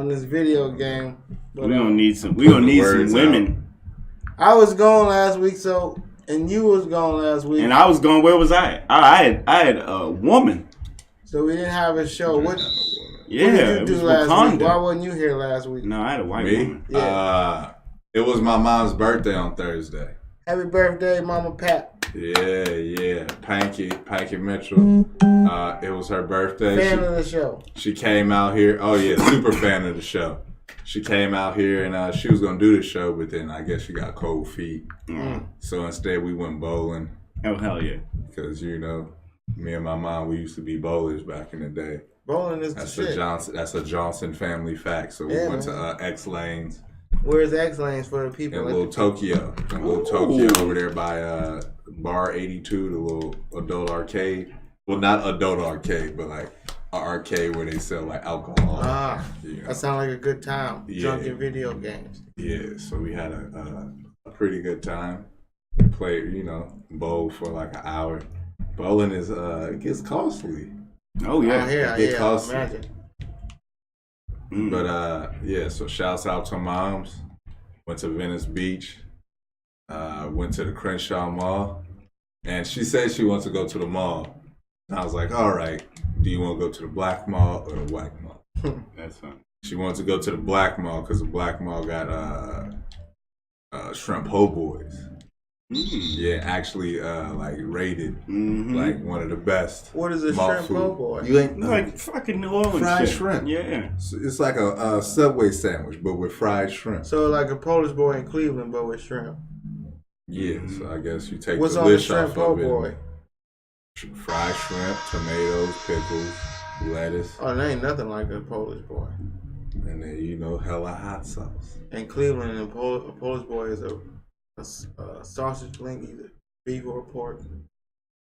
on this video game. But, we gonna need some women. I was gone last week, and you was gone last week. And I was gone. Where was I? I had a woman. So we didn't have a show. What did you do last week? Why wasn't you here last week? No, I had a white woman. Yeah. It was my mom's birthday on Thursday. Happy birthday, Mama Pat. Yeah. Panky Mitchell. It was her birthday. Fan of the show. She came out here. Oh, yeah, super fan of the show. She came out here and she was going to do the show, but then I guess she got cold feet. So instead we went bowling. Oh, hell yeah. Because, me and my mom, we used to be bowlers back in the day. Bowling is the shit. That's a Johnson family fact. So we went to X Lanes. Where's X Lanes for the people? In Little Tokyo. Tokyo over there by Bar 82, the little adult arcade. Well, not adult arcade, but like an arcade where they sell like alcohol. That sounds like a good time. Yeah. Drunken video games. Yeah, so we had a pretty good time. Played, bowl for like an hour. Bowling is it gets costly. Oh yeah, it gets costly. Imagine. But so shouts out to moms. Went to Venice Beach. Went to the Crenshaw Mall. And she said she wants to go to the mall. And I was like, all right, do you want to go to the black mall or the white mall? That's fine. She wants to go to the black mall because the black mall got shrimp po' boys. Yeah, actually like rated like one of the best. What is a shrimp po' boy? You ain't like fucking New Orleans fried shit. Shrimp. Yeah, it's like a Subway sandwich but with fried shrimp. So like a Polish boy in Cleveland but with shrimp. Yeah, so I guess you take what's the on the list shrimp off po' of it. boy? Fried shrimp, tomatoes, pickles, lettuce. Oh, there ain't nothing like a Polish boy. And then hella hot sauce. In Cleveland, a Polish boy is a sausage link, either beef or pork,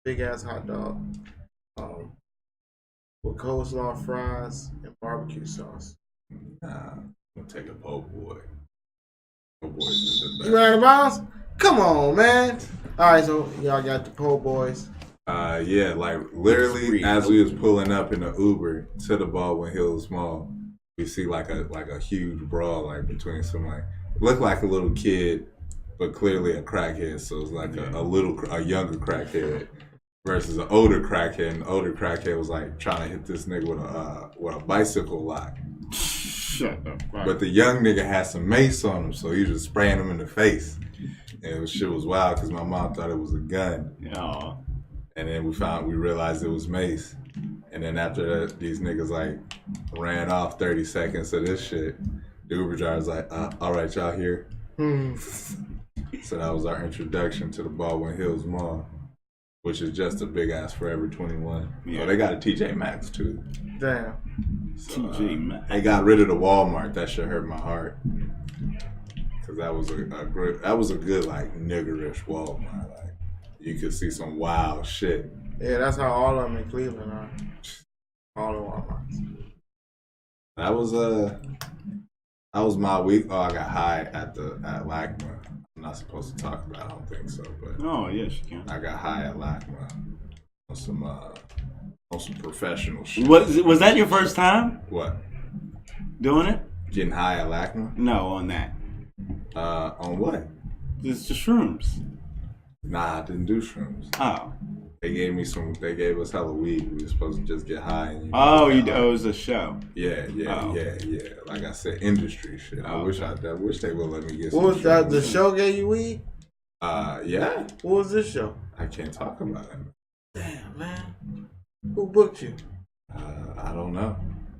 big ass hot dog, with coleslaw, fries, and barbecue sauce. Nah, I'm gonna take a po' boy. Po' boys is the best. You ran the bounds? Come on, man. All right, so y'all got the po' boys. Yeah, like literally as we was pulling up in the Uber to the Baldwin Hills Mall, we see like a huge brawl like between some like looked like a little kid, but clearly a crackhead. So it's like a younger crackhead versus an older crackhead, and the older crackhead was like trying to hit this nigga with a bicycle lock. Shut up. But the young nigga had some mace on him, so he was just spraying him in the face. And shit was wild because my mom thought it was a gun. Yeah. And then we realized it was mace. And then after that, these niggas like ran off 30 seconds of this shit. The Uber driver's like, all right, y'all here? So that was our introduction to the Baldwin Hills Mall, which is just a big ass Forever 21. Yeah. Oh, they got a TJ Maxx too. Damn. So, TJ Maxx. They got rid of the Walmart. That shit hurt my heart. Cause that was a good like niggerish Walmart. Like you could see some wild shit. Yeah, that's how all of them in Cleveland are. All the Walmarts. That was my week. Oh, I got high at LACMA. I'm not supposed to talk about it, I don't think so, but yes you can. I got high at LACMA on some professional shit. Was that your first time? What? Doing it? Getting high at LACMA? No, on that. On what? It's the shrooms. Nah, I didn't do shrooms. Oh. They gave us hella weed. We were supposed to just get high. And it was a show. Yeah. Like I said, industry shit. I wish they would let me get some. What was that? The show gave you weed? Yeah. What was this show? I can't talk about it. Damn, man. Who booked you? I don't know.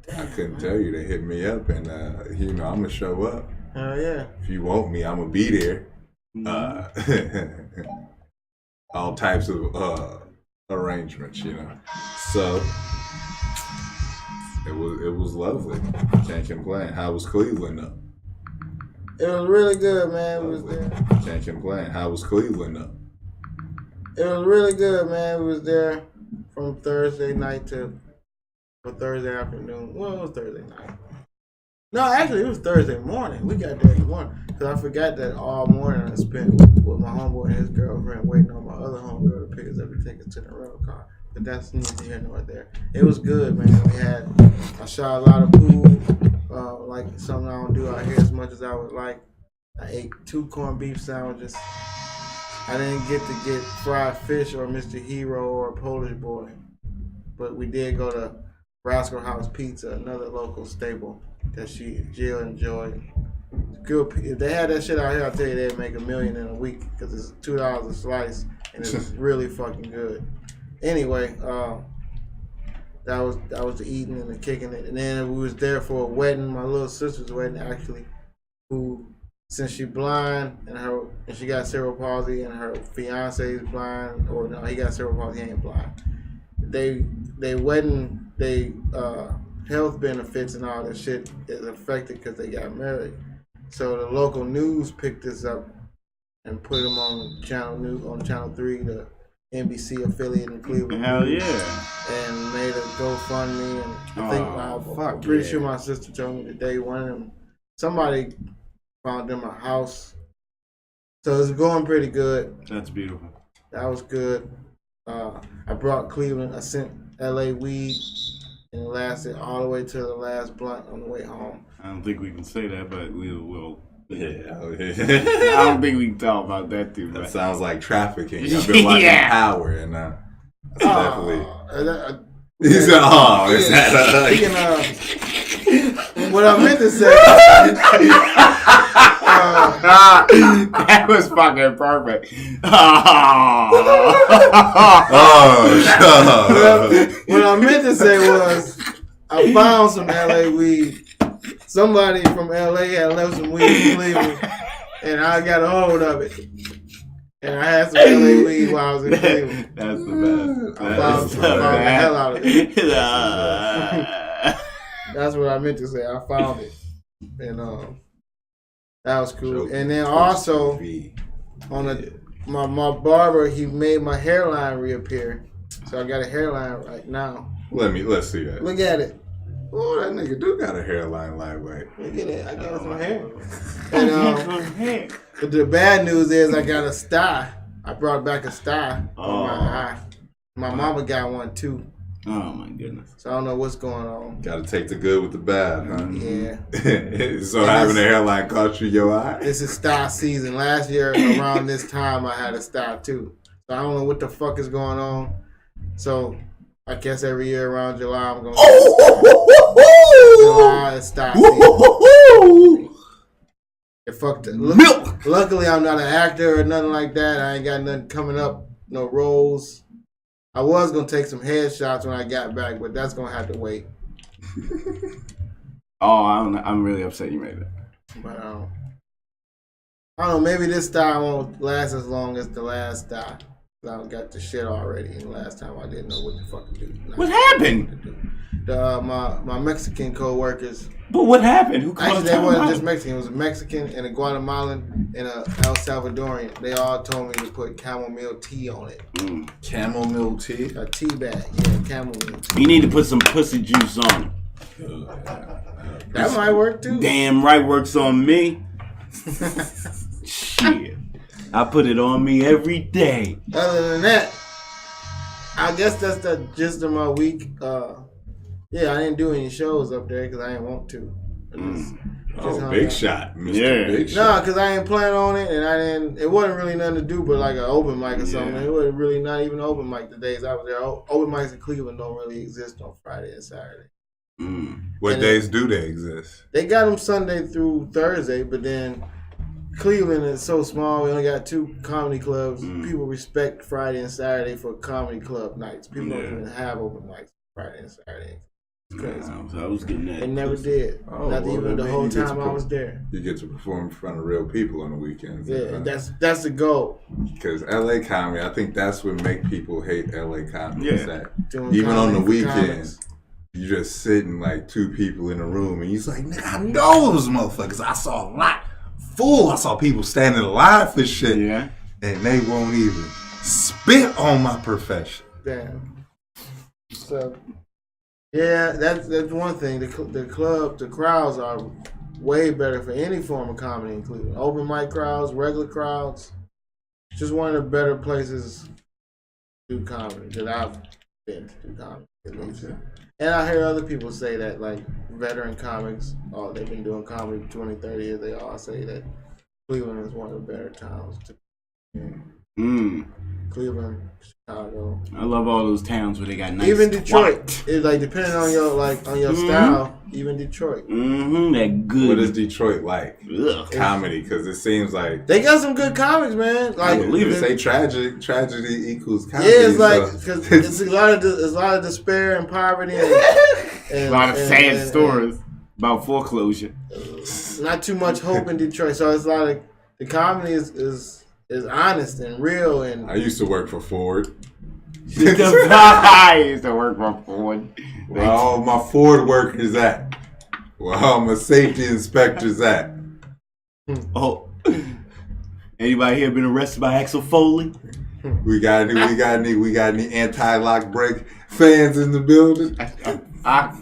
Damn, I couldn't tell you. They hit me up and, I'm going to show up. Hell yeah. If you want me, I'm going to be there. All types of arrangements, So it was lovely. Can't complain. How was Cleveland though? It was really good, man. It was there. Can't complain. How was Cleveland though? It was really good, man. We was there from Thursday night to Thursday afternoon. Well, it was Thursday night. No, actually, it was Thursday morning. We got there in the morning. Because I forgot that all morning I spent with my homeboy and his girlfriend waiting on my other homegirl to pick us up and take us to the rental car. But that's neither here nor there. It was good, man. I shot a lot of pool. like something I don't do out here as much as I would like. I ate 2 corned beef sandwiches. I didn't get to get fried fish or Mr. Hero or Polish Boy, but we did go to Rascal House Pizza, another local staple that Jill enjoyed. Good. If they had that shit out here, I tell you they'd make $1 million in a week because it's $2 a slice and it's really fucking good. Anyway, that was the eating and the kicking it, and then we was there for a wedding, my little sister's wedding actually, who since she blind and she got cerebral palsy and her fiance is blind, or no, he got cerebral palsy, he ain't blind. They health benefits and all that shit is affected because they got married. So the local news picked this up and put them on Channel 3, the NBC affiliate in Cleveland. Hell yeah! And made a GoFundMe, and I think pretty sure my sister told me today one of them, somebody found them a house. So it's going pretty good. That's beautiful. That was good. I brought Cleveland. I sent LA weed, and it lasted all the way to the last blunt on the way home. I don't think we can say that, but we'll. Yeah. I don't think we can talk about that too much. That sounds like trafficking. I've been watching Power, and that's definitely. He said, is that what I meant to say. That was fucking perfect. What I meant to say was, I found some LA weed. Somebody from LA had left some weed in Cleveland, and I got a hold of it. And I had some LA weed while I was in Cleveland. That's the best. I found the hell out of it. That's what I meant to say. I found it. And that was cool. And then also, my barber, he made my hairline reappear. So I got a hairline right now. Let's see that. Look at it. Oh, that nigga do got a hairline lightweight. Look at it. I got some hair. And, but the bad news is I got a sty. I brought back a sty on my eye. My mama got one too. Oh my goodness. So I don't know what's going on. Got to take the good with the bad, huh? Yeah. So having a hairline cost you your eye? This is sty season. Last year around this time I had a sty too. So I don't know what the fuck is going on. So I guess every year around July I'm going to July is sty season. It fucked it. Luckily I'm not an actor or nothing like that. I ain't got nothing coming up, no roles. I was going to take some headshots when I got back, but that's going to have to wait. I'm really upset you made it. But I don't know, maybe this style won't last as long as the last style. I got the shit already, and last time I didn't know what the fuck to do. What happened? My Mexican co-workers. But what happened? Who Actually, they wasn't just Mexican. It was a Mexican and a Guatemalan and a El Salvadorian. They all told me to put chamomile tea on it. Chamomile tea? A tea bag, yeah, chamomile tea. You need to put some pussy juice on it. That might work too. Damn right works on me. Shit. I put it on me every day. Other than that, I guess that's the gist of my week. Yeah, I didn't do any shows up there because I didn't want to. Big shot, Mr. Big Shot. No, because I ain't plan on it, and it wasn't really nothing to do but like an open mic or something. It wasn't really not even open mic the days I was there. Open mics in Cleveland don't really exist on Friday and Saturday. What days do they exist? They got them Sunday through Thursday, but then Cleveland is so small. We only got 2 comedy clubs. People respect Friday and Saturday for comedy club nights. People don't even have open mics Friday and Saturday. It's crazy. I was getting that. They never did. Not even the whole time I was there. You get to perform in front of real people on the weekends. Yeah, that's the goal. Because LA comedy, I think that's what make people hate LA comedy. Yeah. Is that even on the weekend, you just sitting like 2 people in a room, and you're like, nigga, I know those motherfuckers. I saw a lot. Fool, I saw people standing alive for shit. Yeah. And they won't even spit on my profession. Damn. So, yeah, that's one thing. The crowds are way better for any form of comedy in Cleveland. Open mic crowds, regular crowds. Just one of the better places to do comedy that I've been to do comedy at least. And I hear other people say that, like veteran comics, they've been doing comedy for 20, 30 years. They all say that Cleveland is one of the better towns to be in. Cleveland, Chicago. I love all those towns where they got nice. Even Detroit. It's like depending on your style. Even Detroit. That good. What is Detroit like? Comedy, because it seems like they got some good comics, man. Like, I believe it. Say tragedy equals comedy. Yeah, it's like because it's a lot of despair and poverty and a lot of sad stories about foreclosure. Not too much hope in Detroit, so it's like the comedy is honest and real. And I used to work for Ford. I used to work for Ford. Where all my Ford workers at? Where all my safety inspectors at? Oh, anybody here been arrested by Axel Foley? We got any anti-lock brake fans in the building? I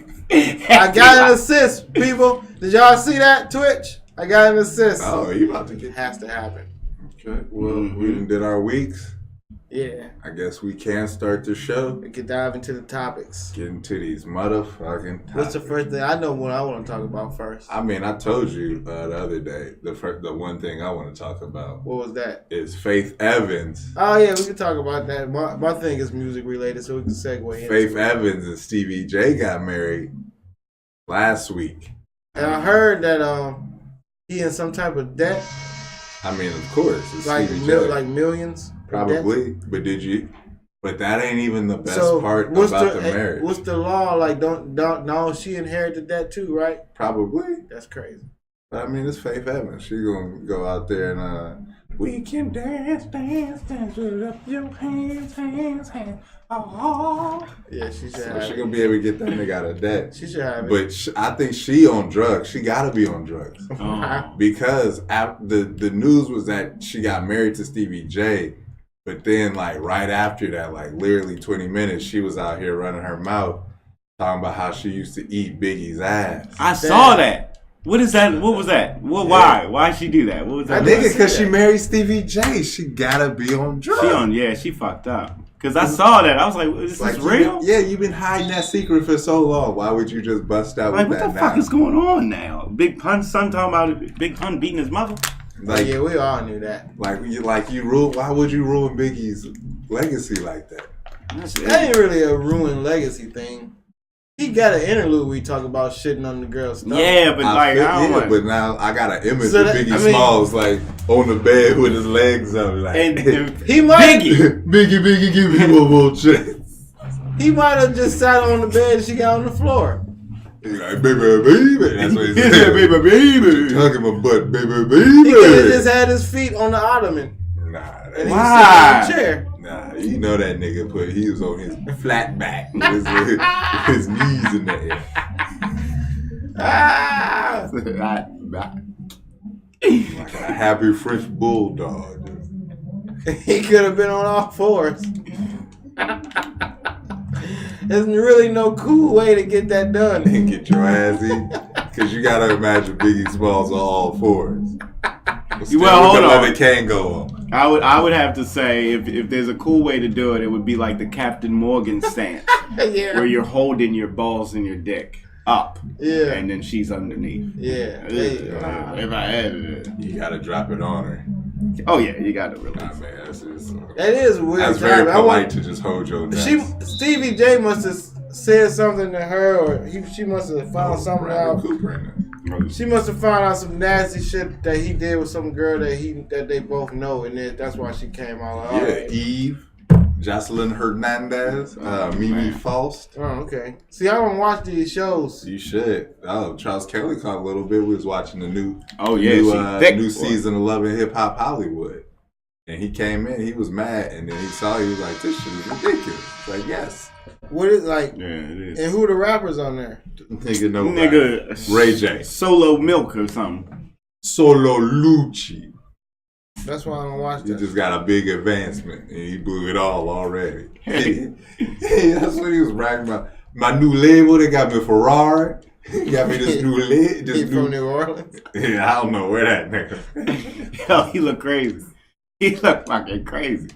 got an assist, people. Did y'all see that Twitch? I got an assist. Oh, you about to get? It has to happen. Okay. Well, we did our weeks. Yeah. I guess we can start the show. We can dive into the topics. Get into these motherfucking topics. What's the first thing? I know what I want to talk about first. I mean, I told you the other day, the one thing I want to talk about. What was that? Is Faith Evans. Oh, yeah, we can talk about that. My thing is music related, so we can segue in. Faith Evans and Stevie J got married last week. And I heard that he in some type of debt. I mean, of course. It's like millions. Probably. But that ain't even the best part about the marriage. What's the law? Like, don't she inherited that too, right? Probably. That's crazy. But I mean, it's Faith Evans. She gonna go out there and we can dance, put up your hands. Oh. Yeah, she should have it. She gonna be able to get that nigga out of debt. She should have it. But I think she on drugs. She gotta be on drugs. Because the news was that she got married to Stevie J, but then like right after that, like literally 20 minutes, she was out here running her mouth talking about how she used to eat Biggie's ass. I saw that. What is that? What was that? Why? Why'd she do that? What was that? I think it's because she married Stevie J. She gotta be on drugs. She fucked up. Because I saw that. I was like, is this real? You've been hiding that secret for so long. Why would you just bust out with that now? What the fuck is going on now? Big Pun's son talking about Big Pun beating his mother? Like, yeah, we all knew that. Why would you ruin Biggie's legacy like that? That ain't really a ruined legacy thing. He got an interlude where he talk about shitting on the girl's stuff. Yeah, but but now I got an image of Biggie Smalls like on the bed with his legs up, like and he might Biggie, give me one more chance. He might have just sat on the bed and she got on the floor. He's like, baby. That's what he said. Yeah, baby. Tugging my butt, baby. He could have just had his feet on the ottoman. Nah, and he was sitting in the chair. Nah, you know that nigga he was on his flat back with his knees in the air. Like a happy French bulldog. He could have been on all fours. There's really no cool way to get that done. And get your ass in. Because you got to imagine Biggie Smalls on all fours. Well, hold on. It can go on. I would have to say if there's a cool way to do it, it would be like the Captain Morgan stance, where you're holding your balls and your dick up, and then she's underneath. Yeah. If I had it, you gotta drop it on her. Oh yeah, you gotta really. Nah, man, that is weird. That's very polite to just hold your nuts. Stevie J must have said something to her, or she must have found something out. She must have found out some nasty shit that he did with some girl that they both know, and that's why she came out. Like, Eve, Jocelyn Hernandez, Mimi Faust. Oh, okay. See, I don't watch these shows. You should. Oh, Charles Kelly caught a little bit. We was watching the new season of Love and Hip Hop Hollywood, and he came in. He was mad, and then he saw. He was like, "This shit is ridiculous." Like, yes. What is like? Yeah, it is. And who are the rappers on there? Nigga, Ray J, Solo Milk or something. Solo Lucci. That's why I don't watch that. He just got a big advancement, and he blew it all already. Hey, that's what he was bragging about. My new label, they got me Ferrari. Got me this new label. He from New Orleans? Yeah, I don't know where that nigga. Yo, he look crazy. He look fucking crazy.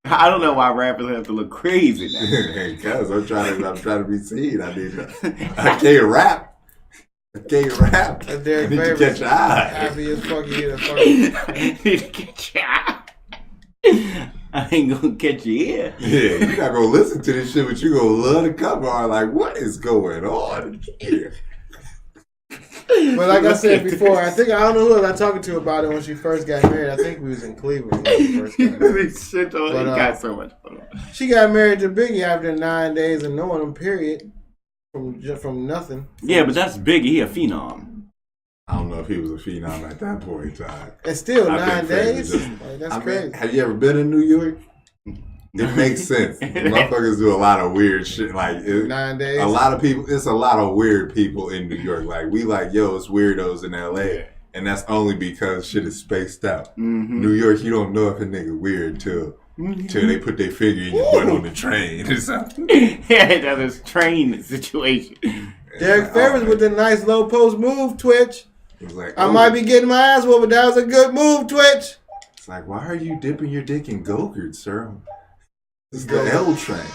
I don't know why rappers have to look crazy now. Hey, cuz I'm trying to be seen. I can't rap. That's Derek I need to catch your eye. Happy as fuck you I need to catch your eye. I ain't gonna catch your ear. Yeah, you're not gonna listen to this shit, but you gonna love the cover art. Like, what is going on here? But like I said before, I don't know who I was talking to about it when she first got married. I think we was in Cleveland when she first got married. Got so much fun. She got married to Biggie after 9 days of knowing him, period. From nothing. Yeah, but that's Biggie. He a phenom. I don't know if he was a phenom at that point in time. And still 9 days? That's crazy. Have you ever been in New York? It makes sense. Motherfuckers do a lot of weird shit. 9 days. A lot of people. It's a lot of weird people in New York. Like we it's weirdos in LA, and that's only because shit is spaced out. Mm-hmm. New York, you don't know if a nigga weird till they put their finger in your butt on the train or something. Yeah, that is train situation. Derek Favors with the nice low post move, Twitch. It was I might be getting my ass whooped, but that was a good move, Twitch. It's like, why are you dipping your dick in Go-Gurt, sir? This is the L train.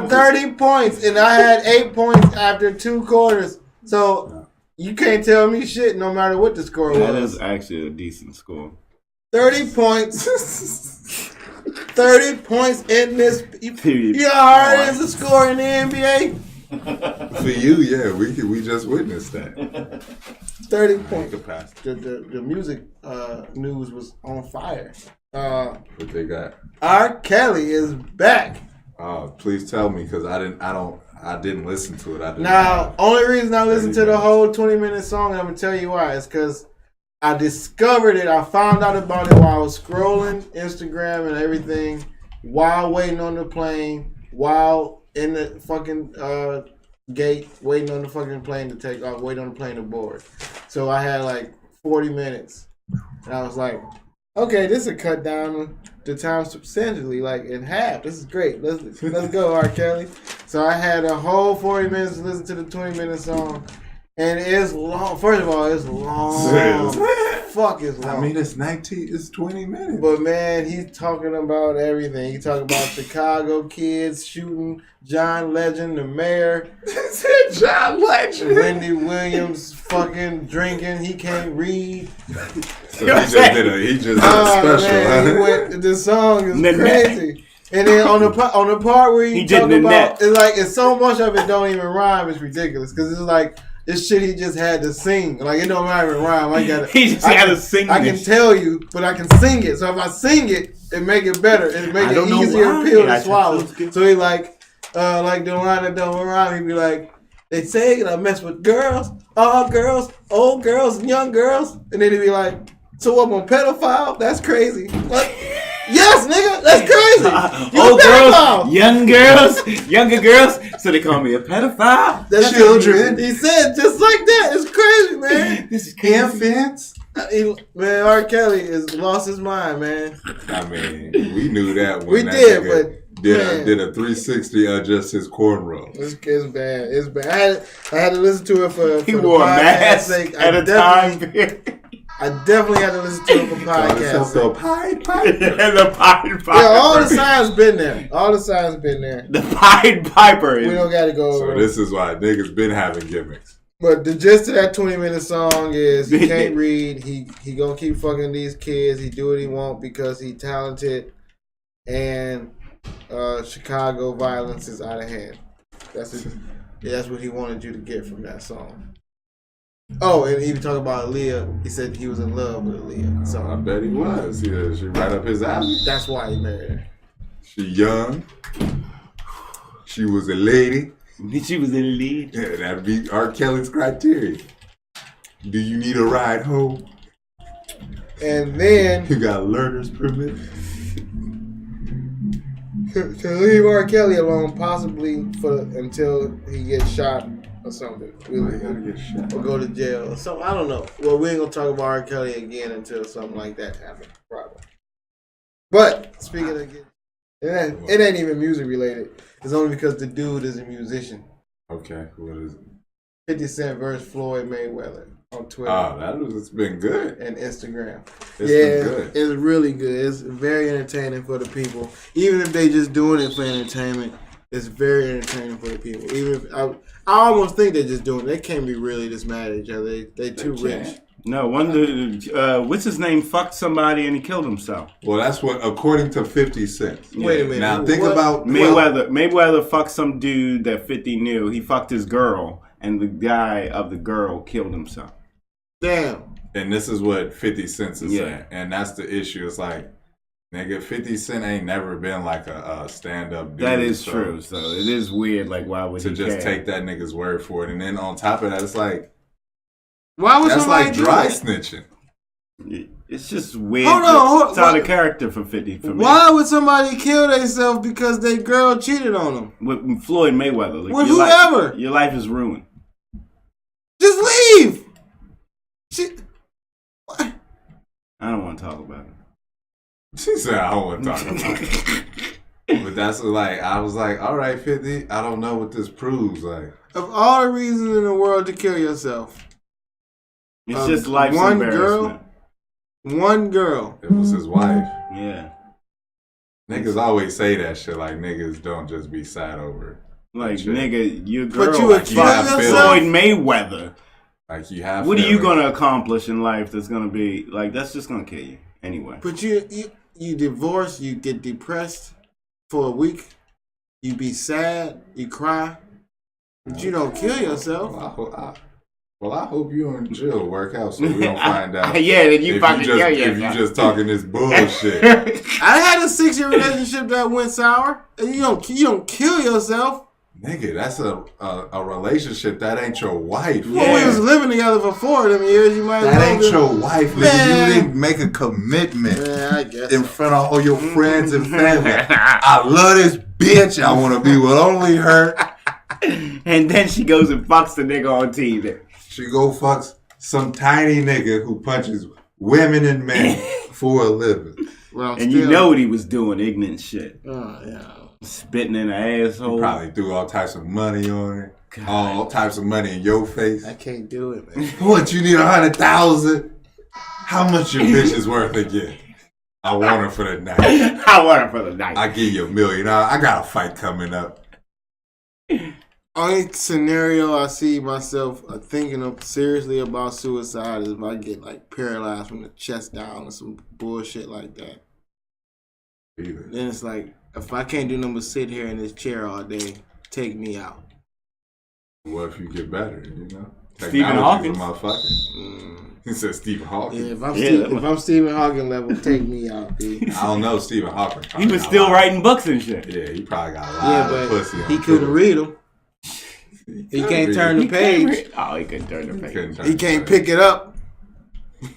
30 points, and I had 8 points after 2 quarters. So you can't tell me shit no matter what the score was. That is actually a decent score. 30 points. 30 points in this. You know how hard it is to score in the NBA? For you, yeah, we just witnessed that. 30 points. The music news was on fire. What they got? R. Kelly is back. Please tell me, because I didn't listen to it. Only reason I listened to the whole 20-minute song, and I'm gonna tell you why, is because I discovered it. I found out about it while I was scrolling Instagram and everything, while waiting on the plane, while in the fucking gate, waiting on the fucking plane to take off, waiting on the plane to board. So I had like 40 minutes, and I was like, okay, this will cut down the time substantially, like in half. This is great. Let's go, R. Kelly. So I had a whole 40 minutes to listen to the 20-minute song. And it's long. First of all, it's long. Fuck, it's long. I mean, it's 20 minutes. But man, he's talking about everything. He talking about Chicago kids shooting John Legend, the mayor. John Legend. Wendy Williams fucking drinking. He can't read. So he just did a special. Man, the song is crazy. And then on the part where he talking about, it's so much of it don't even rhyme. It's ridiculous because it's like. This shit he just had to sing. Like, it don't matter if it rhyme. He just had to sing I can tell you, but I can sing it. So if I sing it, it make it better. It make it easier pill to swallow. So he like the line that don't rhyme, he be like, they say that I mess with girls, all girls, old girls, and young girls. And then he be like, so I'm a pedophile? That's crazy. What? Yes, nigga, that's crazy. Old girls, young girls, younger girls. So they call me a pedophile. That's children. He said just like that. It's crazy, man. This is crazy. Infants. Man, R. Kelly has lost his mind, man. I mean, we knew that when we did, but did a 360 adjust his cornrow. It's bad. It's bad. I had to listen to it for he wore a mask at a time. I definitely had to listen to it for podcast. The Pied Piper. The Pied Piper. Yeah, all the signs been there. The Pied Piper. We don't got to go over. So this is why niggas been having gimmicks. But the gist of that 20-minute song is he can't read. He gonna keep fucking these kids. He do what he want because he talented, and Chicago violence is out of hand. That's what he wanted you to get from that song. Oh, and he was talking about Aaliyah. He said he was in love with Aaliyah. So I bet he was. Yeah, she right up his alley. That's why he married her. She young. She was a lady. She was in the lead. Yeah, that'd be R. Kelly's criteria. Do you need a ride home? And then you got a learner's permit. To leave R. Kelly alone, possibly until he gets shot. Or something. Or go to jail. So I don't know. Well, we ain't gonna talk about R. Kelly again until something like that happens, probably. But speaking of it ain't even music related. It's only because the dude is a musician. Okay, what is it? 50 Cent versus Floyd Mayweather. on Twitter. It's been good. And Instagram. It's been good. It's really good. It's very entertaining for the people. Even if they just doing it for entertainment, it's very entertaining for the people. Even if I almost think they're just doing it. They can't be really this mad at each other. They too rich. No, what's his name fucked somebody and he killed himself. Well, that's what, according to 50 Cent. Wait a minute. Now think about Mayweather fucked some dude that 50 knew. He fucked his girl, and the guy of the girl killed himself. Damn. And this is what 50 Cent is saying. And that's the issue. It's like, nigga, 50 Cent ain't never been like a stand-up dude. That is true. So it is weird. Like, why would he just take that nigga's word for it? And then on top of that, it's like, why would that's somebody like dry snitching. It's just weird. Hold on. It's out of character for 50 for me. Why would somebody kill themselves because their girl cheated on them? With Floyd Mayweather. Like, with whoever. Your life is ruined. Just leave. What? I don't want to talk about it. She said, I don't want to talk about it. But that's like, I was like, all right, 50, I don't know what this proves. Like, of all the reasons in the world to kill yourself, it's just life's embarrassment. One girl. It was his wife. Yeah. Niggas always say that shit, like niggas don't just be sad over it. Like, nigga, your girl. But you like Floyd Mayweather. Like, you have. What are you gonna accomplish in life that's gonna be like? That's just gonna kill you anyway. But you divorce, you get depressed for a week, you be sad, you cry, but you don't kill yourself. Well, I hope you and Jill work out so we don't find out. Then you fucking kill yourself. If you just talking this bullshit. I had a 6-year relationship that went sour, and you don't kill yourself. Nigga, that's a relationship. That ain't your wife. Well, we was living together for 4 of them years. You might. That ain't your wife, nigga. You didn't make a commitment in front of all your friends and family. I love this bitch. I want to be with only her. And then she goes and fucks the nigga on TV. She go fucks some tiny nigga who punches women and men for a living. Well, and you know what he was doing, ignorant shit. Yeah. Spitting in the asshole. He probably threw all types of money on it. God. All types of money in your face. I can't do it, man. What, you need 100,000? How much your bitch is worth again? I want her for the night. I give you $1 million. I got a fight coming up. Only scenario I see myself thinking of seriously about suicide is if I get like paralyzed from the chest down or some bullshit like that. Then it's like, if I can't do nothing but sit here in this chair all day, take me out. What if you get better, you know? Stephen Hawking. He said Stephen Hawking. Yeah, if I'm Stephen Hawking level, take me out, B. I don't know Stephen Hawking. He was still writing books and shit. Yeah, he probably got a lot of pussy. He couldn't read them. He can't turn the page. He couldn't turn the page. He can't pick it up.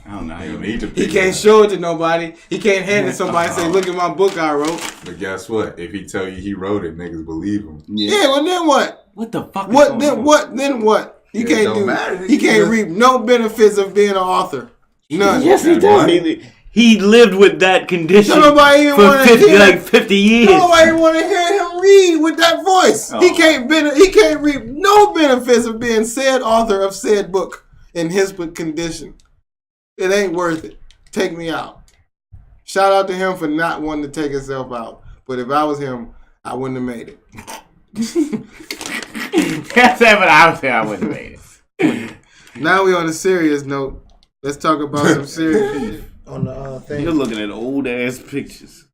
I don't know how you need to pick He can't show it to nobody. He can't hand it to somebody and say, look at my book I wrote. But guess what? If he tell you he wrote it, niggas believe him. Yeah, well then what? What the fuck? Then what? He can't do. Matter. He can't reap no benefits of being an author. None. Yes, he does. He lived with that condition nobody even for 50 years. Nobody want to hear him read with that voice. Oh. He can't reap no benefits of being said author of said book in his condition. It ain't worth it. Take me out. Shout out to him for not wanting to take himself out. But if I was him, I wouldn't have made it. That's what I was saying. I wouldn't have made it. Now we on a serious note. Let's talk about some serious shit on the thing. You're looking at old ass pictures.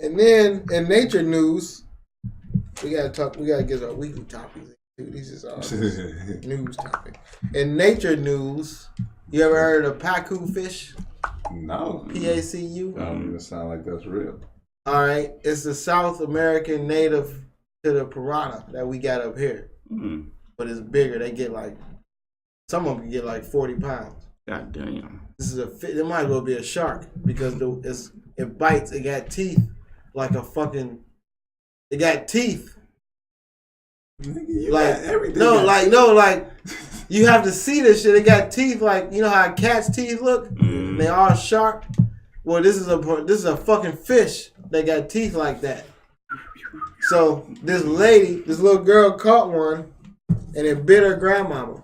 And then in nature news, we gotta get our weekly topics. This is our news topic. In nature news, you ever heard of Pacu Fish? No. Pacu? Don't even sound like that's real. All right, it's the South American native to the piranha that we got up here, but it's bigger. They get like, some of them can get like 40 pounds. God damn. This is it might as well be a shark because it bites. It got teeth like a fucking. It got teeth. Like everything. You have to see this shit. It got teeth like, you know how a cat's teeth look. They all sharp. Well, this is a fucking fish that got teeth like that. So this little girl caught one, and it bit her grandmama.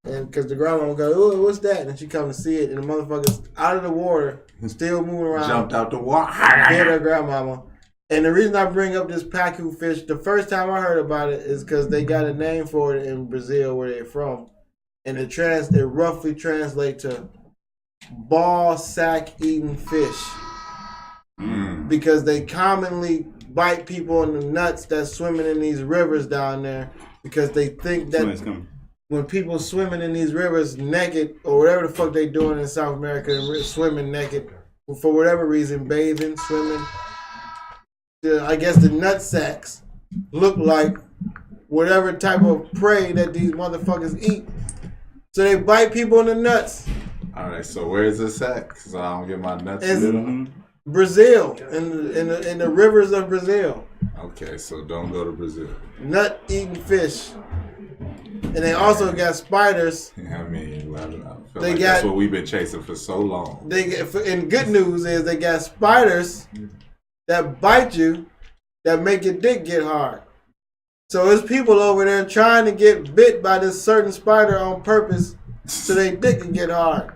And because the grandma would go, "Oh, what's that?" And she come to see it, and the motherfucker's out of the water, still moving around. Jumped out the water. Hit her grandmama. And the reason I bring up this Pacu fish, the first time I heard about it is because they got a name for it in Brazil, where they're from, and it roughly translates to ball sack eating fish, because they commonly bite people in the nuts that's swimming in these rivers down there, because they think that when people swimming in these rivers naked or whatever the fuck they doing in South America, swimming naked for whatever reason, bathing, swimming, I guess the nut sacks look like whatever type of prey that these motherfuckers eat. So they bite people in the nuts. All right, so where is this at? Because I don't get my nuts in Brazil, in the rivers of Brazil. Okay, so don't go to Brazil. Nut eating fish. And they also got spiders. Yeah, I mean, that's what we've been chasing for so long. And good news is they got spiders that bite you that make your dick get hard. So there's people over there trying to get bit by this certain spider on purpose so their dick can get hard.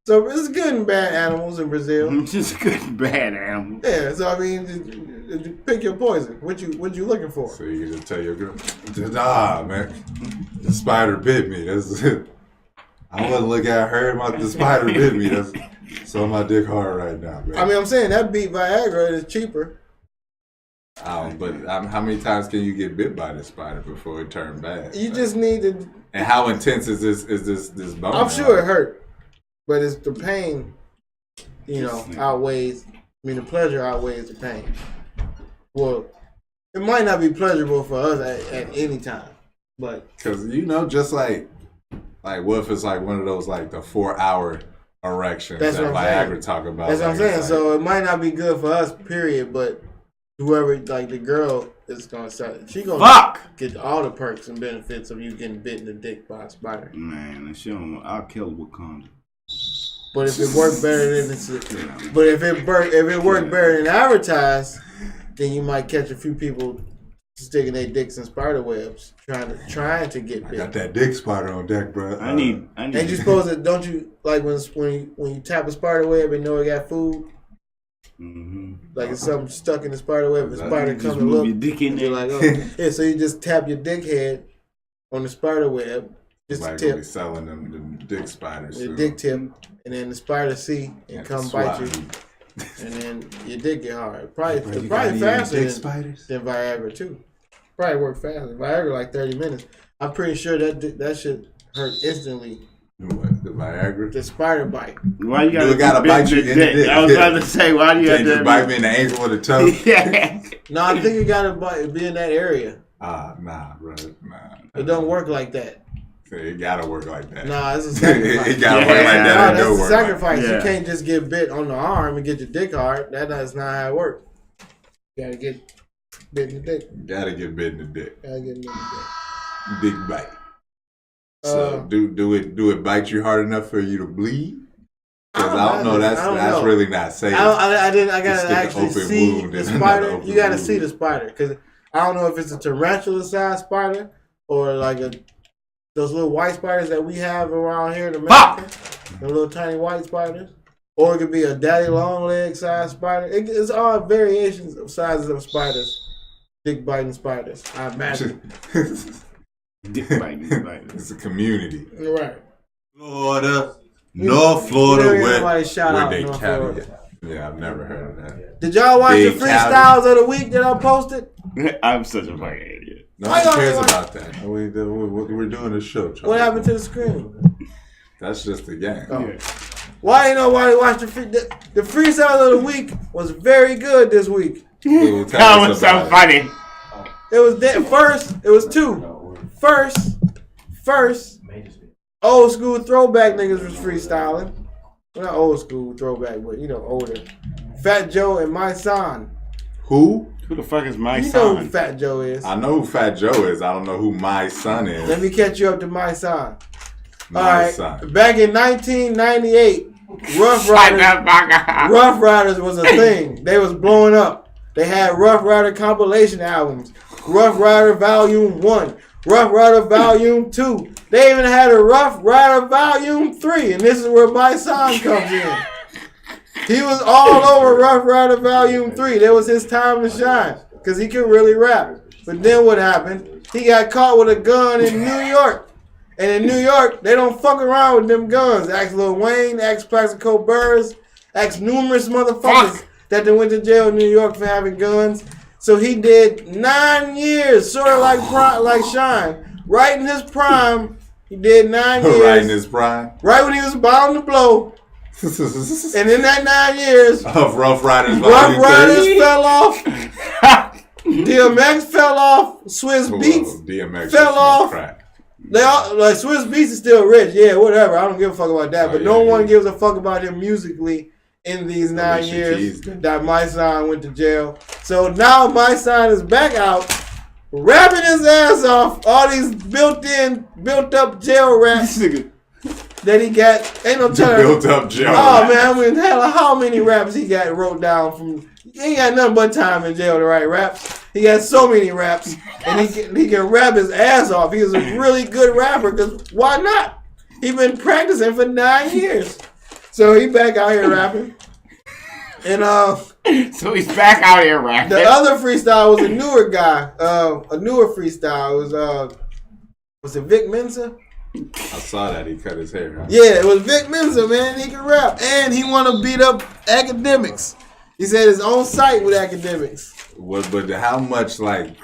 So it's good and bad animals in Brazil. Just good and bad animals. Yeah, so I mean, pick your poison. What you looking for? So you can just tell your girl, nah, man, the spider bit me. That's it. I wasn't looking at her. The spider bit me. That's so my dick hard right now, man. I mean, I'm saying that beat Viagra is cheaper. But how many times can you get bit by the spider before it turns bad? You just need to. And how intense is this bone? I'm sure it hurt, but it's the pain, outweighs. I mean, the pleasure outweighs the pain. Well, it might not be pleasurable for us at any time, but because just like what if it's like one of those like the 4-hour erections that Viagra talk about? That's what I'm saying. So it might not be good for us, period. But whoever, like the girl, is gonna say she gonna get all the perks and benefits of you getting bit in the dick by a spider. Man, I'll kill Wakanda. But if it worked better than if it worked better than advertised, then you might catch a few people sticking their dicks in spider webs, trying to get bit. I got that dick spider on deck, bro. I need. And you supposed to, don't you, like when you tap a spider web and know it got food? Mm-hmm. Like it's something stuck in the spider web. The spider comes and look. Your dick in there. You're like, oh. Yeah, so you just tap your dick head on the spider web. Just like tip. Be selling them dick spiders. Your dick tip, and then the spider see and come bite you. And then your dick get hard. Probably faster than Viagra too. Probably work faster. Viagra like 30 minutes. I'm pretty sure that shit hurt instantly. What, the Viagra? The spider bite. Why you gotta bite you in the dick? I was about to say, why do you have to bite me in the ankle with a toe? Yeah. No, I think you gotta be in that area. Nah, bro. Nah. It don't work like that. It gotta work like that. Nah, it's a sacrifice. It gotta work like that. No, that's a sacrifice. Like you can't just get bit on the arm and get your dick hard. That's not how it works. You gotta get bit in the dick. Gotta get bit in the dick. Gotta get bit in the dick. Big bite. So do it bite you hard enough for you to bleed? Because I don't know. That's really not safe. I gotta actually see the spider. You gotta see the spider because I don't know if it's a tarantula-sized spider or like those little white spiders that we have around here in America. The little tiny white spiders. Or it could be a daddy long leg size spider. It's all variations of sizes of spiders. Dick biting spiders, I imagine. Dick biting spiders. It's a community. Right. Florida. North Florida where they carry it. Yeah, I've never heard of that. Did y'all watch the freestyles of the week that I posted? I'm such a fucking idiot. No one cares about that. We're doing a show. What happened to the screen? That's just the game. Oh. Yeah. Why you know why you watched the freestyle of the week was very good this week. That was so funny. It was two. First, old school throwback niggas was freestyling. Well, not old school throwback, but older. Fat Joe and Mysonne. Who? Who the fuck is my son? You know who Fat Joe is. I know who Fat Joe is. I don't know who my son is. Let me catch you up to Mysonne. All right. Back in 1998, Rough Riders was a thing. They was blowing up. They had Rough Rider compilation albums. Rough Rider Volume 1, Rough Rider Volume 2. They even had a Rough Rider Volume 3, and this is where Mysonne comes in. He was all over Rough Rider Volume 3. That was his time to shine because he could really rap. But then what happened? He got caught with a gun in New York. And in New York, they don't fuck around with them guns. Ask Lil Wayne, ask Plaxico Burress, ask numerous motherfuckers that they went to jail in New York for having guns. So he did 9 years, sort of like Shine. Right in his prime, he did 9 years. Right in his prime? Right when he was bound to blow. And in that 9 years of Rough Riders, fell off. DMX fell off. Swizz Beatz DMX fell off. They all like Swizz Beatz is still rich. Yeah, whatever. I don't give a fuck about that. But no one gives a fuck about him musically in these 9 years that Mysonne went to jail. So now Mysonne is back out, rapping his ass off. All these built up jail raps that he got. Ain't no telling. Built up jail. Oh man, I mean, hell, how many raps he got wrote down from? He ain't got nothing but time in jail to write raps. He got so many raps, and he can rap his ass off. He's a really good rapper. Cause why not? He been practicing for 9 years, so he back out here rapping. And so he's back out here rapping. The other freestyle was a newer guy. A newer freestyle was it Vic Mensa? I saw that he cut his hair. Huh? Yeah, it was Vic Mensa, man. He can rap, and he want to beat up academics. He said his own site with academics. But how much like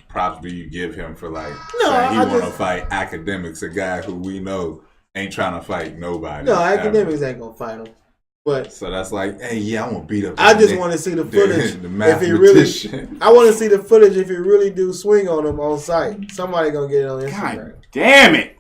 props do you give him for saying he want to fight academics, a guy who we know ain't trying to fight nobody? No, academics ain't gonna fight him. But so that's like, hey, yeah, I'm gonna beat up. I just want to see the footage. If he really, I want to see the footage if he really do swing on him on site. Somebody gonna get it on Instagram. God damn it!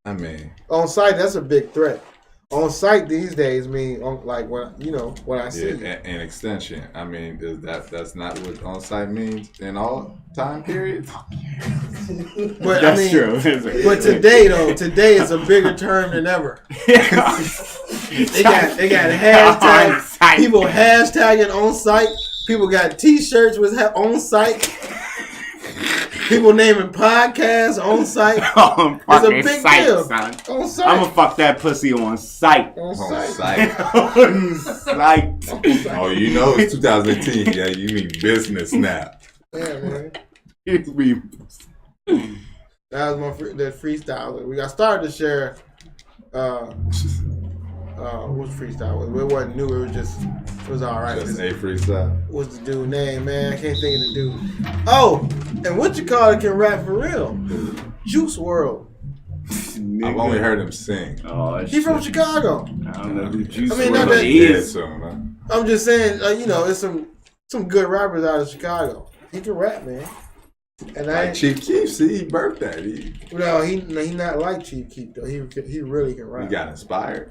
I mean, on site, that's a big threat. On site these days mean like what I see. Yeah, an extension. I mean, that's not what on site means in all time periods. But that's true. But today is a bigger term than ever. They got hashtag people hashtagging on site. People got T-shirts with on site. People naming podcasts on site. It's a big deal. Son. On site. I'm gonna fuck that pussy on site. On site. On site. Oh, you know it's 2018. Yeah, you mean business now. Yeah, man. It's me. That was that freestyle. I started to share. What freestyle was? It wasn't new. It was all right. Just a freestyle. What's the dude name, man? I can't think of the dude. Oh, and what you call it can rap for real? Juice WRLD. I've only heard him sing. Oh, he from Chicago. I don't know who Juice WRLD is. Soon, huh? I'm just saying, there's some good rappers out of Chicago. He can rap, man. And like Chief Keef, see, he birthed that. No, he not like Chief Keef though. He really can rap. He got inspired.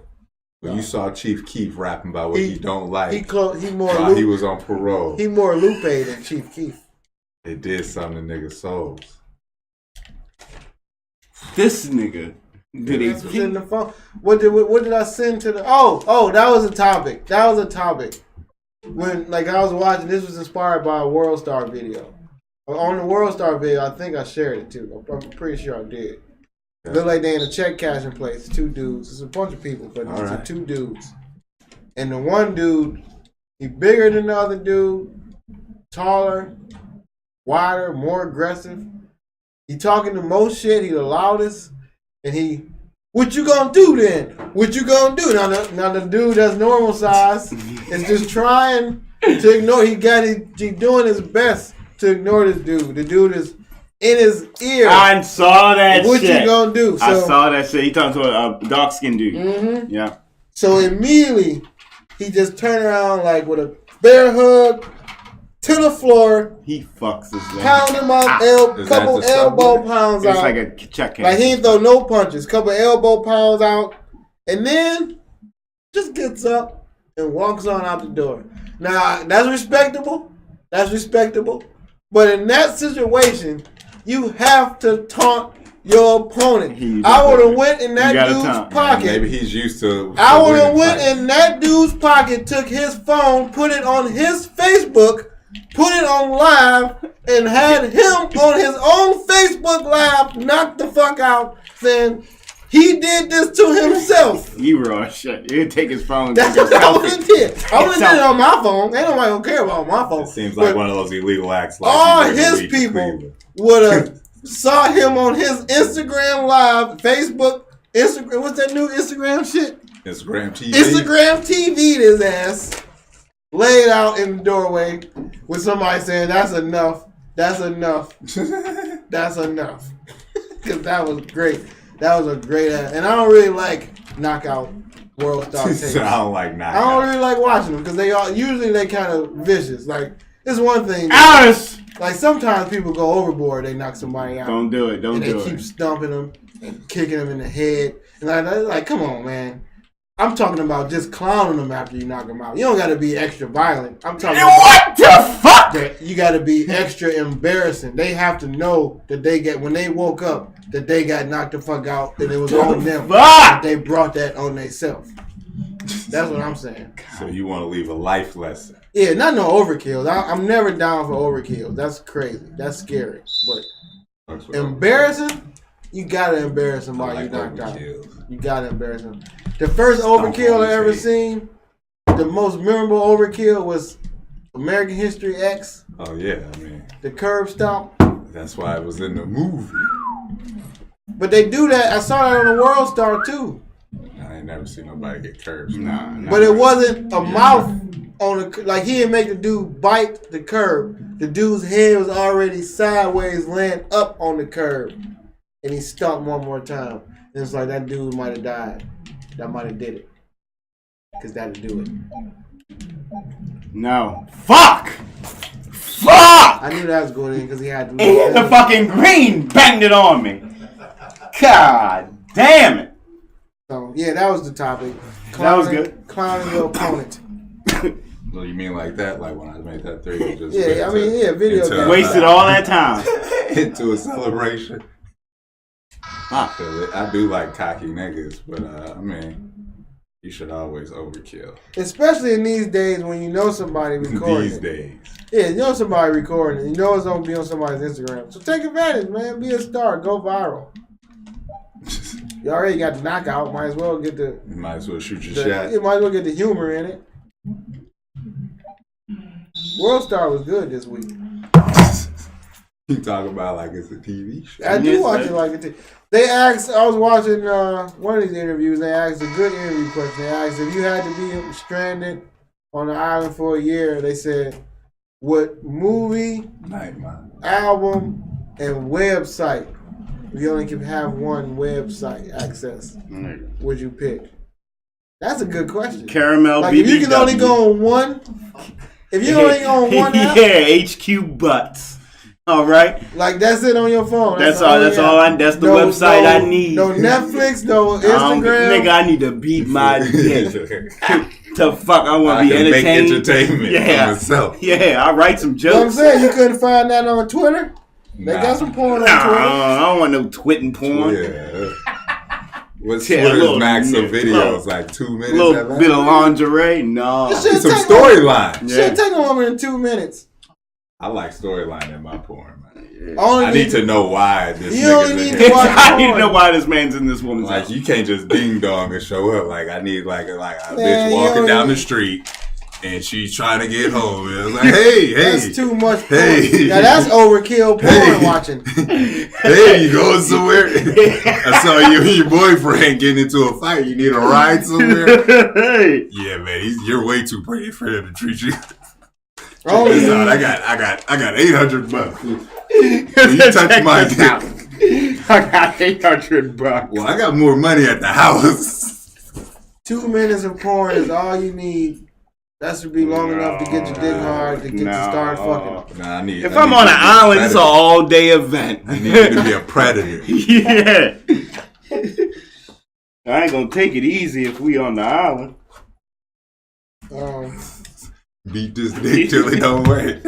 When you saw Chief Keef rapping about what he don't like, he was on parole. He more Lupe than Chief Keef. It did something to niggas' souls. This nigga. In the phone. What did I send to the? Oh, that was a topic. When I was watching, this was inspired by a World Star video. On the World Star video, I think I shared it too. I'm pretty sure I did. Look like they in a check cashing place. 2 dudes. It's a bunch of people, but it's 2 dudes. And the one dude, he bigger than the other dude, taller, wider, more aggressive. He talking the most shit. He the loudest. And what you gonna do then? What you gonna do? Now the dude that's normal size is just trying to ignore. He doing his best to ignore this dude. The dude is in his ear. I saw that what shit. What you gonna do? I saw that shit. He talking to a dark-skinned dude. Mm-hmm. Yeah. So immediately, he just turned around like with a bear hug to the floor. He fucks his leg. Pound him out, couple elbow pounds out. It's like a check. Like he ain't throw no punches. Couple elbow pounds out. And then just gets up and walks on out the door. Now, that's respectable. But in that situation, you have to taunt your opponent. I would have went in that dude's pocket. Maybe he's used to. I would have went in that dude's pocket, took his phone, put it on his Facebook, put it on live and had him on his own Facebook Live knock the fuck out, saying he did this to himself. You raw shit. You take his phone. That's what I would have did. I would have did it on my phone. Ain't nobody gonna care about my phone. It seems like one of those illegal acts. Like all his people would have saw him on his Instagram Live, Facebook, Instagram. What's that new Instagram shit? Instagram TV. Instagram TV'd his ass, laid out in the doorway with somebody saying, "That's enough. That's enough. That's enough." Because that was great. That was a great ass. And I don't really like knockout World Star tapes. I don't like knockout. I don't really like watching them because they kind of vicious. Like, it's one thing. Alice! Like, sometimes people go overboard. They knock somebody out. Don't do it. Don't do it. They keep stomping them and kicking them in the head. And like, come on, man. I'm talking about just clowning them after you knock them out. You don't got to be extra violent. I'm talking about what the fuck? that you got to be extra embarrassing. They have to know that when they woke up, that they got knocked the fuck out, and it was on them. That they brought that on themselves. That's what I'm saying. So you want to leave a life lesson? Yeah, not no overkill. I'm never down for overkill. That's crazy. That's scary. But embarrassing, you gotta embarrass somebody you knocked out. You gotta embarrass them. The first overkill I ever seen, the most memorable overkill was American History X. Oh yeah, I mean the curb stomp. That's why it was in the movie. But they do that. I saw that on the World Star too. I ain't never seen nobody get curbs. Nah. But it wasn't a mouth on the like he didn't make the dude bite the curb. The dude's head was already sideways, laying up on the curb, and he stomped one more time. And it's like that dude might have died. That might have did it. Cause that'd do it. No. Fuck! I knew that was going in because he had to. And hit the fucking green, banged it on me. God damn it. So yeah, that was the topic. That was good. Clowning your opponent. Well, you mean like that? Like when I made that 3? Just video game. Wasted all that time. Into a celebration. I feel it. I do like cocky niggas, but I mean, you should always overkill. Especially in these days when you know somebody recording. These days. Yeah, you know somebody recording. You know it's gonna be on somebody's Instagram. So take advantage, man. Be a star. Go viral. You already got the knockout. Might as well get the. You might as well shoot your shot. You might as well get the humor in it. World Star was good this week. You talk about like it's a TV show. I do watch it like a TV. They asked, I was watching one of these interviews, they asked a good interview question. They asked if you had to be stranded on an island for a year, they said, what movie, album, and website, if you only can have one website access, would you pick? That's a good question. Caramel like BBW. If you can only go on one, if you only go on one app. Yeah, HQ Butts. All right. Like that's it on your phone. That's all. That's the website I need. No Netflix. No Instagram. Nigga, I need to beat my dick. To fuck, I want to be entertained. Make entertainment for myself. Yeah, I write some jokes. You know what I'm saying? You couldn't find that on Twitter. They got some porn on Twitter. I don't want no twitting porn. Yeah. What's Twitter's max of videos? Like 2 minutes. A little bit of lingerie. No. Some storyline. Shit, take longer than 2 minutes. I like storyline in my porn, man. I need to know why this nigga's in here. I need to know why this man's in this woman's house. Like, you can't just ding dong and show up. Like, I need like a bitch walking down the street and she's trying to get home. And it's like, hey. That's too much porn. Hey. Now, that's overkill porn watching. Hey, you going somewhere? I saw you and your boyfriend getting into a fight. You need a ride somewhere? Yeah, man, you're way too pretty for him to treat you. Oh, yeah. I got $800. You touch my dick. I got $800. Well, I got more money at the house. 2 minutes of porn is all you need. That should be long enough to get your dick hard to get you start fucking. Nah, if I'm on an island, it's an all-day event. I need you to be a predator. Yeah. I ain't gonna take it easy if we on the island. Beat this dick till it don't work.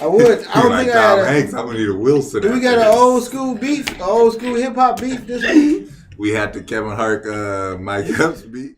I would. I don't think I had I'm gonna need a Wilson. Do we got an old school beef? An old school hip hop beef this week? We had the Kevin Hart, Mike Epps beef.